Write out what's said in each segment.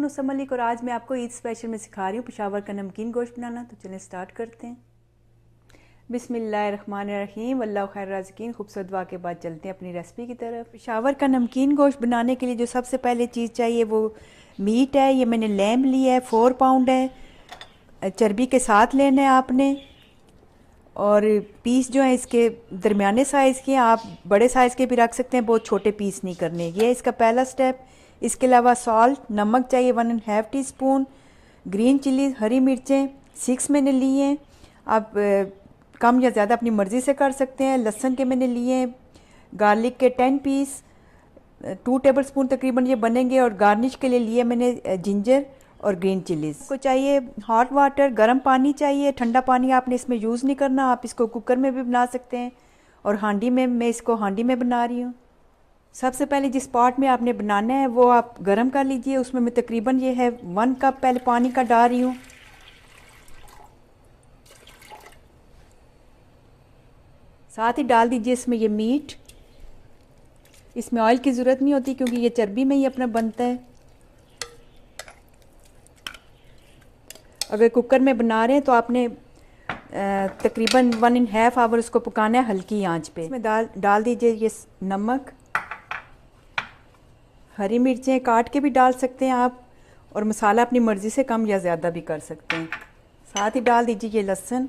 नुसम मलिक और आज मैं आपको ईद स्पेशल में सिखा रही हूँ पेशावर का नमकीन गोश्त बनाना। तो चलें स्टार्ट करते हैं। बिस्मिल्लाहिर्रहमानिर्रहीम वल्लाहु खैर राज़िकीन। खूबसूरत दुआ के बाद चलते हैं अपनी रेसिपी की तरफ। पेशावर का नमकीन गोश्त बनाने के लिए जो सबसे पहले चीज़ चाहिए वो मीट है। ये मैंने लैम्ब लिया है, 4 पाउंड है। चर्बी के साथ लेना है आपने। और पीस जो है इसके दरमियाने साइज़ के, आप बड़े साइज़ के भी रख सकते हैं, बहुत छोटे पीस नहीं करने। ये इसका पहला स्टेप। इसके अलावा सॉल्ट, नमक चाहिए 1.5 टीस्पून। ग्रीन चिली, हरी मिर्चें 6 मैंने लिए हैं। आप कम या ज़्यादा अपनी मर्ज़ी से कर सकते हैं। लहसुन के मैंने लिए हैं। गार्लिक के 10 पीस, 2 टेबल स्पून तकरीबन ये बनेंगे। और गार्निश के लिए लिए मैंने जिंजर और ग्रीन चिलीज़ को चाहिए। हॉट वाटर, गर्म पानी चाहिए। ठंडा पानी आपने इसमें यूज़ नहीं करना। आप इसको कुकर में भी बना सकते हैं और हांडी में, मैं इसको हांडी में बना रही हूँ। सबसे पहले जिस पॉट में आपने बनाना है वो आप गर्म कर लीजिए। उसमें मैं तकरीबन ये है 1 कप पहले पानी का डाल रही हूँ। साथ ही डाल दीजिए इसमें ये मीट। इसमें ऑयल की ज़रूरत नहीं होती क्योंकि ये चर्बी में ही अपना बनता है। अगर कुकर में बना रहे हैं तो आपने तकरीबन 1.5 आवर उसको पकाना है हल्की आंच पे। इसमें डाल दीजिए ये नमक, हरी मिर्चें काट के भी डाल सकते हैं आप, और मसाला अपनी मर्ज़ी से कम या ज़्यादा भी कर सकते हैं। साथ ही डाल दीजिए ये लहसुन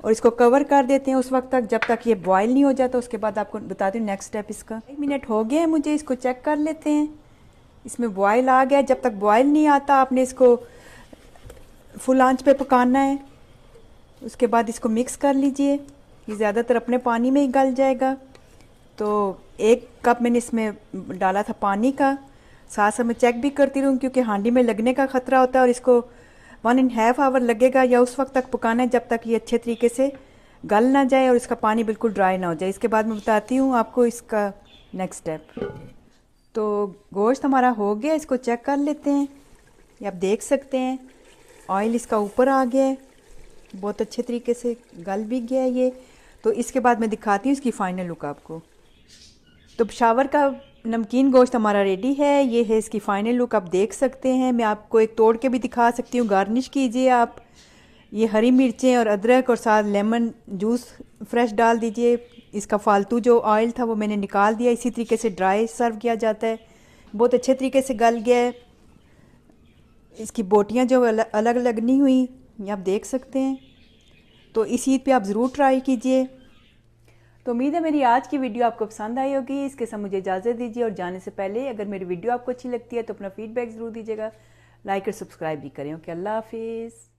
और इसको कवर कर देते हैं उस वक्त तक जब तक ये बॉयल नहीं हो जाता। उसके बाद आपको बताती हूँ नेक्स्ट स्टेप इसका। 1 मिनट हो गया है मुझे, इसको चेक कर लेते हैं। इसमें बॉयल आ गया। जब तक बॉयल नहीं आता आपने इसको फुल आंच पे पकाना है। उसके बाद इसको मिक्स कर लीजिए। ये ज़्यादातर अपने पानी में ही गल जाएगा। तो 1 कप मैंने इसमें डाला था पानी का। साथ साथ मैं चेक भी करती रहूँ क्योंकि हांडी में लगने का ख़तरा होता है। और इसको 1.5 आवर लगेगा या उस वक्त तक पकाना है जब तक ये अच्छे तरीके से गल ना जाए और इसका पानी बिल्कुल ड्राई ना हो जाए। इसके बाद मैं बताती हूँ आपको इसका नेक्स्ट स्टेप। तो गोश्त हमारा हो गया, इसको चेक कर लेते हैं। ये आप देख सकते हैं ऑयल इसका ऊपर आ गया है, बहुत अच्छे तरीके से गल भी गया है ये। तो इसके बाद मैं दिखाती हूँ इसकी फ़ाइनल लुक आपको। तो पेशावर का नमकीन गोश्त हमारा रेडी है। ये है इसकी फ़ाइनल लुक, आप देख सकते हैं। मैं आपको एक तोड़ के भी दिखा सकती हूँ। गार्निश कीजिए आप। ये हरी मिर्चें और अदरक और साथ लेमन जूस फ्रेश डाल दीजिए। इसका फालतू जो ऑयल था वो मैंने निकाल दिया। इसी तरीके से ड्राई सर्व किया जाता है। बहुत अच्छे तरीके से गल गया है। इसकी बोटियाँ जो अलग अलग नहीं हुई, ये आप देख सकते हैं। तो इस ईद पे आप ज़रूर ट्राई कीजिए। तो उम्मीद है मेरी आज की वीडियो आपको पसंद आई होगी। इसके साथ मुझे इजाज़त दीजिए और जाने से पहले अगर मेरी वीडियो आपको अच्छी लगती है तो अपना फीडबैक ज़रूर दीजिएगा। लाइक और सब्सक्राइब भी करें। ओके, अल्लाह हाफिज़।